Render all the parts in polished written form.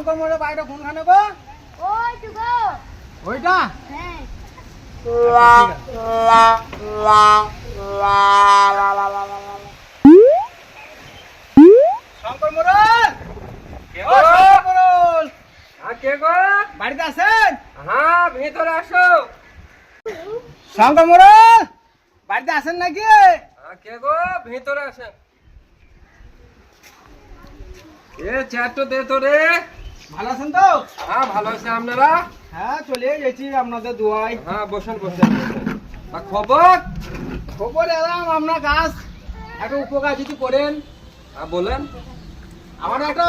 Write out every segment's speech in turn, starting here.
শঙ্কর মোড়ের বাড়িটা কোনখানে গো? ওই তো গো। ওইটা? হ্যাঁ। শঙ্কর মোড়ল, কে ও শঙ্কর মোড়ল, হ্যাঁ কে গো? বাড়িতে আছেন? হ্যাঁ ভিতরে আসো। শঙ্কর মোড়ল, বাড়িতে আছেন নাকি? হ্যাঁ কে গো? ভিতরে আসেন। এ চারটো দে তো রে। ভালো আছেন তো? হ্যাঁ ভালো আছে আপনারা? হ্যাঁ চলে গেছি আপনাদের দুয়ায়। হ্যাঁ বসেন বসেন। আর খবর? খবর এলাম আপনার গাছ একটা উপকার যদি করেন। হ্যাঁ বলেন। আমার একটা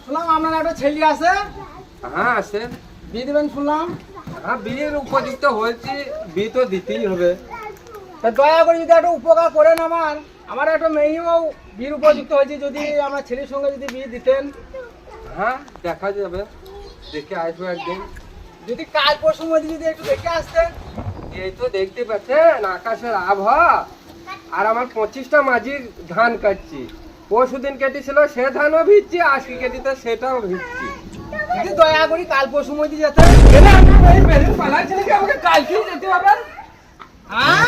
শুনলাম আপনার একটা ছেলে আছে, হ্যাঁ আসেন। বিয়ে দেবেন শুনলাম। হ্যাঁ বিয়ের উপযুক্ত হয়েছে, বিয়ে তো দিতেই হবে। তা দয়া করে যদি একটা উপকার করেন আমার একটা মেয়েও বিয়ের উপযুক্ত হয়েছে, যদি আমার ছেলের সঙ্গে যদি বিয়ে দিতেন। হ্যাঁ দেখা যাবে, দেখে আসবো একদিন। যদি কাল পরশুর মধ্যে যদি একটু দেখে আসতেন। এই তো দেখতে পাচ্ছেন আকাশের আবহাওয়া, আর আমার 25টা মাঝির ধান কাটছি। পরশু দিন কেটেছিল সে ধানও ভিজছি, আজকে কেটেছে সেটাও ভিজছি। যদি দয়া করি কাল পরশুর মধ্যে যেতেন। পালাচ্ছি নাকি, আমাকে কালকেই যেতে হবে। হ্যাঁ